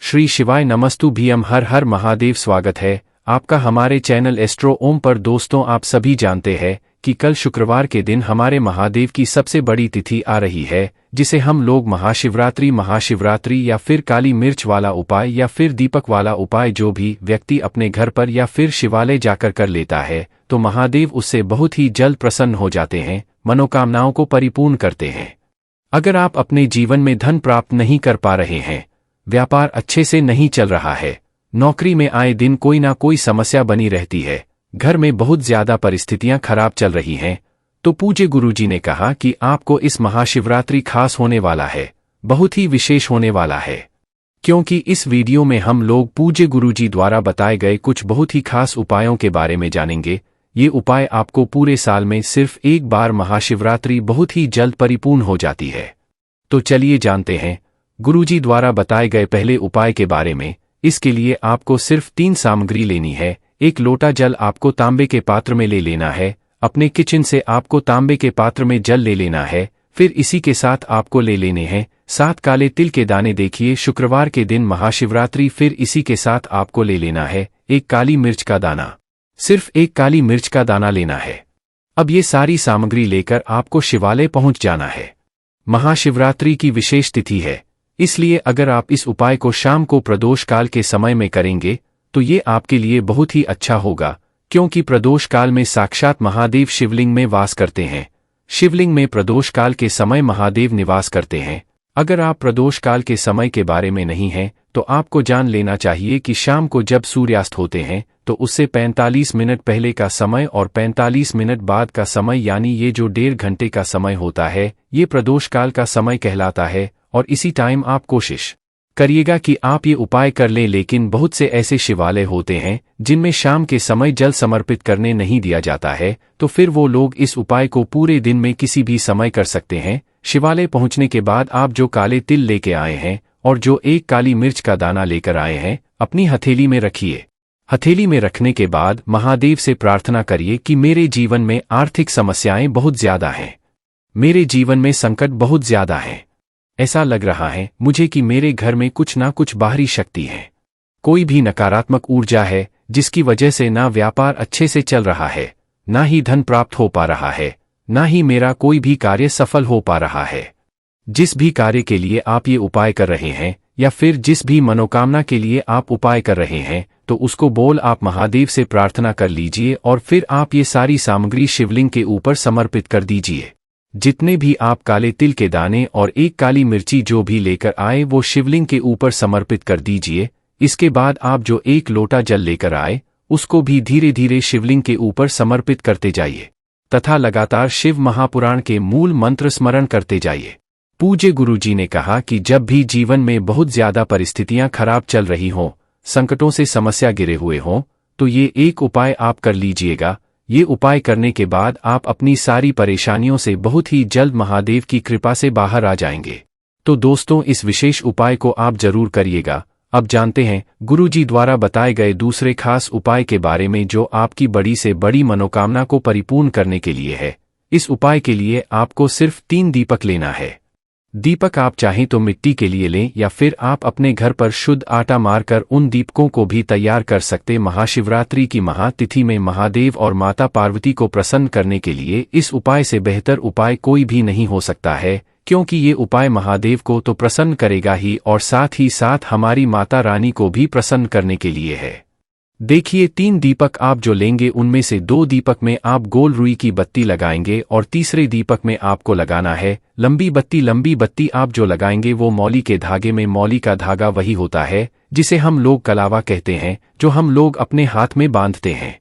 श्री शिवाय नमस्तु भीम हर हर महादेव। स्वागत है आपका हमारे चैनल एस्ट्रो ओम पर। दोस्तों, आप सभी जानते हैं कि कल शुक्रवार के दिन हमारे महादेव की सबसे बड़ी तिथि आ रही है, जिसे हम लोग महाशिवरात्रि या फिर काली मिर्च वाला उपाय या फिर दीपक वाला उपाय जो भी व्यक्ति अपने घर पर या फिर शिवालय जाकर कर लेता है तो महादेव उससे बहुत ही जल्द प्रसन्न हो जाते हैं, मनोकामनाओं को परिपूर्ण करते हैं। अगर आप अपने जीवन में धन प्राप्त नहीं कर पा रहे हैं, व्यापार अच्छे से नहीं चल रहा है, नौकरी में आए दिन कोई ना कोई समस्या बनी रहती है, घर में बहुत ज्यादा परिस्थितियां खराब चल रही हैं, तो पूज्य गुरुजी ने कहा कि आपको इस महाशिवरात्रि खास होने वाला है, बहुत ही विशेष होने वाला है। क्योंकि इस वीडियो में हम लोग पूज्य गुरुजी द्वारा बताए गए कुछ बहुत ही खास उपायों के बारे में जानेंगे। ये उपाय आपको पूरे साल में सिर्फ एक बार महाशिवरात्रि बहुत ही जल्द परिपूर्ण हो जाती है। तो चलिए जानते हैं गुरुजी द्वारा बताए गए पहले उपाय के बारे में। इसके लिए आपको सिर्फ 3 सामग्री लेनी है। 1 लोटा जल आपको तांबे के पात्र में ले लेना है। अपने किचन से आपको तांबे के पात्र में जल ले लेना है। फिर इसी के साथ आपको ले लेने हैं 7 काले तिल के दाने। देखिए, शुक्रवार के दिन महाशिवरात्रि। फिर इसी के साथ आपको ले लेना है 1 काली मिर्च का दाना। सिर्फ 1 काली मिर्च का दाना लेना है। अब ये सारी सामग्री लेकर आपको शिवालय पहुंच जाना है। महाशिवरात्रि की विशेष तिथि है, इसलिए अगर आप इस उपाय को शाम को प्रदोष काल के समय में करेंगे तो ये आपके लिए बहुत ही अच्छा होगा, क्योंकि प्रदोष काल में साक्षात महादेव शिवलिंग में वास करते हैं। शिवलिंग में प्रदोष काल के समय महादेव निवास करते हैं। अगर आप प्रदोष काल के समय के बारे में नहीं हैं तो आपको जान लेना चाहिए कि शाम को जब सूर्यास्त होते हैं तो उससे 45 मिनट पहले का समय और 45 मिनट बाद का समय, यानी ये जो 1.5 घंटे का समय होता है, ये प्रदोष काल का समय कहलाता है। और इसी टाइम आप कोशिश करिएगा कि आप ये उपाय कर लें। लेकिन बहुत से ऐसे शिवालय होते हैं जिनमें शाम के समय जल समर्पित करने नहीं दिया जाता है, तो फिर वो लोग इस उपाय को पूरे दिन में किसी भी समय कर सकते हैं। शिवालय पहुंचने के बाद आप जो काले तिल लेके आए हैं और जो 1 काली मिर्च का दाना लेकर आए हैं, अपनी हथेली में रखिए। हथेली में रखने के बाद महादेव से प्रार्थना करिए कि मेरे जीवन में आर्थिक समस्याएं बहुत ज्यादा हैं, मेरे जीवन में संकट बहुत ज्यादा हैं। ऐसा लग रहा है मुझे कि मेरे घर में कुछ ना कुछ बाहरी शक्ति है, कोई भी नकारात्मक ऊर्जा है, जिसकी वजह से ना व्यापार अच्छे से चल रहा है, ना ही धन प्राप्त हो पा रहा है, ना ही मेरा कोई भी कार्य सफल हो पा रहा है। जिस भी कार्य के लिए आप ये उपाय कर रहे हैं या फिर जिस भी मनोकामना के लिए आप उपाय कर रहे हैं, तो उसको बोल आप महादेव से प्रार्थना कर लीजिए और फिर आप ये सारी सामग्री शिवलिंग के ऊपर समर्पित कर दीजिए। जितने भी आप काले तिल के दाने और 1 काली मिर्ची जो भी लेकर आए वो शिवलिंग के ऊपर समर्पित कर दीजिए। इसके बाद आप जो 1 लोटा जल लेकर आए उसको भी धीरे धीरे शिवलिंग के ऊपर समर्पित करते जाइए तथा लगातार शिव महापुराण के मूल मंत्र स्मरण करते जाइए। पूज्य गुरुजी ने कहा कि जब भी जीवन में बहुत ज्यादा परिस्थितियां खराब चल रही हों, संकटों से समस्या गिरे हुए हों, तो ये एक उपाय आप कर लीजिएगा। ये उपाय करने के बाद आप अपनी सारी परेशानियों से बहुत ही जल्द महादेव की कृपा से बाहर आ जाएंगे। तो दोस्तों, इस विशेष उपाय को आप जरूर करिएगा। अब जानते हैं गुरुजी द्वारा बताए गए दूसरे खास उपाय के बारे में, जो आपकी बड़ी से बड़ी मनोकामना को परिपूर्ण करने के लिए है। इस उपाय के लिए आपको सिर्फ 3 दीपक लेना है। दीपक आप चाहें तो मिट्टी के लिए लें या फिर आप अपने घर पर शुद्ध आटा मारकर उन दीपकों को भी तैयार कर सकते। महाशिवरात्रि की महातिथि में महादेव और माता पार्वती को प्रसन्न करने के लिए इस उपाय से बेहतर उपाय कोई भी नहीं हो सकता है, क्योंकि ये उपाय महादेव को तो प्रसन्न करेगा ही और साथ ही साथ हमारी माता रानी को भी प्रसन्न करने के लिए है। देखिए, 3 दीपक आप जो लेंगे उनमें से 2 दीपक में आप गोल रुई की बत्ती लगाएंगे और तीसरे दीपक में आपको लगाना है लंबी बत्ती। लंबी बत्ती आप जो लगाएंगे वो मौली के धागे में, मौली का धागा वही होता है जिसे हम लोग कलावा कहते हैं, जो हम लोग अपने हाथ में बांधते हैं।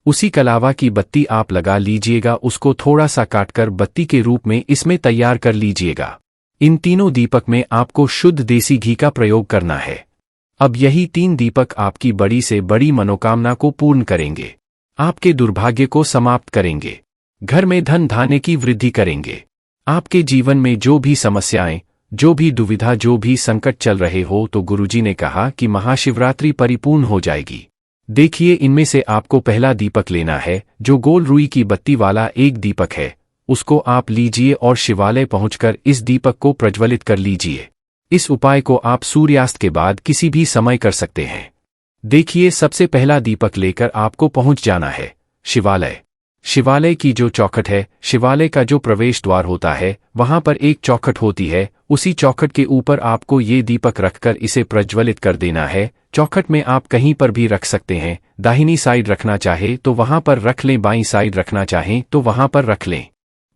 उसी कलावा की बत्ती आप लगा लीजिएगा, उसको थोड़ा सा काटकर बत्ती के रूप में इसमें तैयार कर लीजिएगा। इन तीनों दीपक में आपको शुद्ध देसी घी का प्रयोग करना है। अब यही 3 दीपक आपकी बड़ी से बड़ी मनोकामना को पूर्ण करेंगे, आपके दुर्भाग्य को समाप्त करेंगे, घर में धन धान्य की वृद्धि करेंगे। आपके जीवन में जो भी समस्याएं, जो भी दुविधा, जो भी संकट चल रहे हो, तो गुरुजी ने कहा कि महाशिवरात्रि परिपूर्ण हो जाएगी। देखिए, इनमें से आपको पहला दीपक लेना है जो गोल रुई की बत्ती वाला 1 दीपक है। उसको आप लीजिए और शिवालय पहुंचकर इस दीपक को प्रज्वलित कर लीजिए। इस उपाय को आप सूर्यास्त के बाद किसी भी समय कर सकते हैं। देखिए, सबसे पहला दीपक लेकर आपको पहुंच जाना है शिवालय। शिवालय की जो चौखट है, शिवालय का जो प्रवेश द्वार होता है, वहां पर एक चौखट होती है। उसी चौखट के ऊपर आपको ये दीपक रखकर इसे प्रज्वलित कर देना है। चौखट में आप कहीं पर भी रख सकते हैं। दाहिनी साइड रखना चाहे तो वहां पर रख लें, बाईं साइड रखना चाहें तो वहां पर रख लें।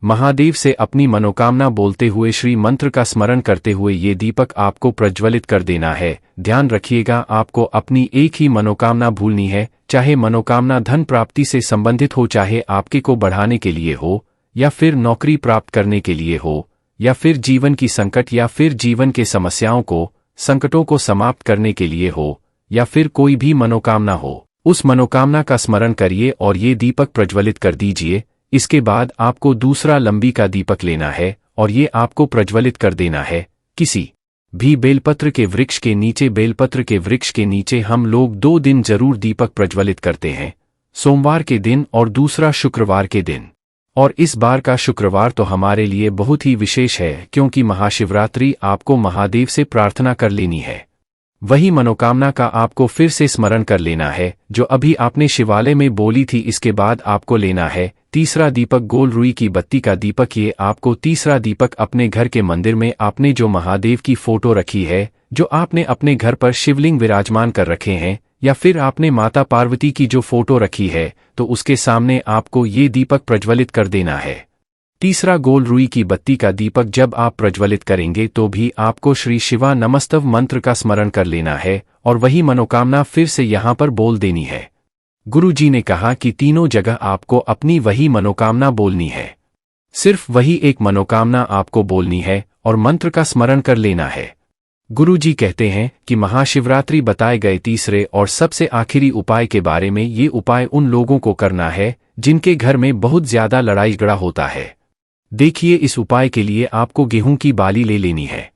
महादेव से अपनी मनोकामना बोलते हुए श्री मंत्र का स्मरण करते हुए ये दीपक आपको प्रज्वलित कर देना है। ध्यान रखिएगा, आपको अपनी एक ही मनोकामना भूलनी है, चाहे मनोकामना धन प्राप्ति से संबंधित हो, चाहे आपके को बढ़ाने के लिए हो, या फिर नौकरी प्राप्त करने के लिए हो, या फिर जीवन की संकट या फिर जीवन के समस्याओं को, संकटों को समाप्त करने के लिए हो, या फिर कोई भी मनोकामना हो। उस मनोकामना का स्मरण करिए और ये दीपक प्रज्वलित कर दीजिए। इसके बाद आपको दूसरा लंबी का दीपक लेना है और ये आपको प्रज्वलित कर देना है किसी भी बेलपत्र के वृक्ष के नीचे। बेलपत्र के वृक्ष के नीचे हम लोग 2 दिन जरूर दीपक प्रज्वलित करते हैं, सोमवार के दिन और दूसरा शुक्रवार के दिन। और इस बार का शुक्रवार तो हमारे लिए बहुत ही विशेष है, क्योंकि महाशिवरात्रि आपको महादेव से प्रार्थना कर लेनी है। वही मनोकामना का आपको फिर से स्मरण कर लेना है जो अभी आपने शिवालय में बोली थी। इसके बाद आपको लेना है तीसरा दीपक, गोल रुई की बत्ती का दीपक। ये आपको तीसरा दीपक अपने घर के मंदिर में आपने जो महादेव की फोटो रखी है, जो आपने अपने घर पर शिवलिंग विराजमान कर रखे हैं, या फिर आपने माता पार्वती की जो फोटो रखी है, तो उसके सामने आपको ये दीपक प्रज्वलित कर देना है। तीसरा गोल रुई की बत्ती का दीपक जब आप प्रज्वलित करेंगे तो भी आपको श्री शिवा नमस्तव मंत्र का स्मरण कर लेना है और वही मनोकामना फिर से यहाँ पर बोल देनी है। गुरु जी ने कहा कि तीनों जगह आपको अपनी वही मनोकामना बोलनी है। सिर्फ वही एक मनोकामना आपको बोलनी है और मंत्र का स्मरण कर लेना है। गुरु जी कहते हैं कि महाशिवरात्रि बताए गए तीसरे और सबसे आखिरी उपाय के बारे में, ये उपाय उन लोगों को करना है जिनके घर में बहुत ज्यादा लड़ाई झगड़ा होता है। देखिए, इस उपाय के लिए आपको गेहूं की बाली ले लेनी है।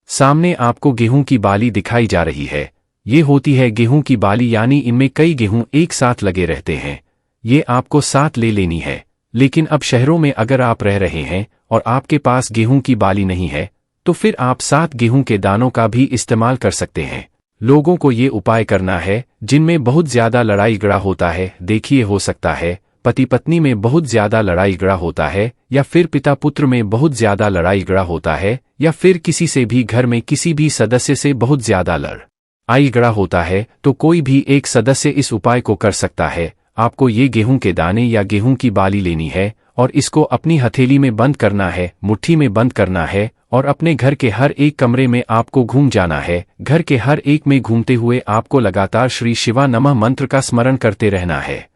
सामने आपको गेहूं की बाली दिखाई जा रही है। ये होती है गेहूं की बाली, यानी इनमें कई गेहूं एक साथ लगे रहते हैं। ये आपको साथ ले लेनी है। लेकिन अब शहरों में अगर आप रह रहे हैं और आपके पास गेहूं की बाली नहीं है, तो फिर आप 7 गेहूं के दानों का भी इस्तेमाल कर सकते हैं। लोगों को ये उपाय करना है जिनमें बहुत ज्यादा लड़ाई झगड़ा होता है। देखिए, हो सकता है पति पत्नी में बहुत ज्यादा लड़ाई झगड़ा होता है, या फिर पिता पुत्र में बहुत ज्यादा लड़ाई झगड़ा होता है, या फिर किसी से भी घर में किसी भी सदस्य से बहुत ज्यादा लड़ाई झगड़ा होता है, तो कोई भी एक सदस्य इस उपाय को कर सकता है। आपको ये गेहूं के दाने या गेहूं की बाली लेनी है और इसको अपनी हथेली में बंद करना है, मुट्ठी में बंद करना है, और अपने घर के हर एक कमरे में आपको घूम जाना है। घर के हर एक में घूमते हुए आपको लगातार श्री शिवा नमः मंत्र का स्मरण करते रहना है।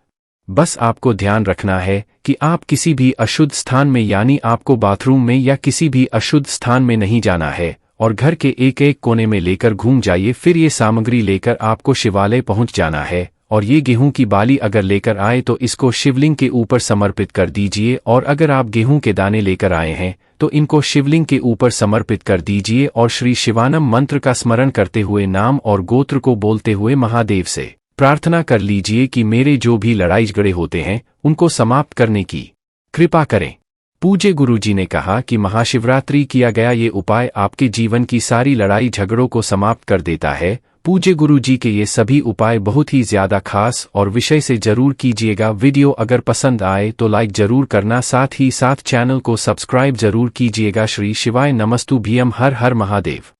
बस आपको ध्यान रखना है कि आप किसी भी अशुद्ध स्थान में, यानी आपको बाथरूम में या किसी भी अशुद्ध स्थान में नहीं जाना है, और घर के एक एक कोने में लेकर घूम जाइए। फिर ये सामग्री लेकर आपको शिवालय पहुंच जाना है और ये गेहूं की बाली अगर लेकर आए तो इसको शिवलिंग के ऊपर समर्पित कर दीजिए। और अगर आप गेहूं के दाने लेकर आए हैं तो इनको शिवलिंग के ऊपर समर्पित कर दीजिए और श्री शिवानम मंत्र का स्मरण करते हुए नाम और गोत्र को बोलते हुए महादेव से प्रार्थना कर लीजिए कि मेरे जो भी लड़ाई झगड़े होते हैं उनको समाप्त करने की कृपा करें। पूज्य गुरु जी ने कहा कि महाशिवरात्रि किया गया ये उपाय आपके जीवन की सारी लड़ाई झगड़ों को समाप्त कर देता है। पूज्य गुरु जी के ये सभी उपाय बहुत ही ज्यादा खास और विषय से जरूर कीजिएगा। वीडियो अगर पसंद आए तो लाइक जरूर करना, साथ ही साथ चैनल को सब्सक्राइब जरूर कीजिएगा। श्री शिवाय नमस्तुभ्यम। हर हर महादेव।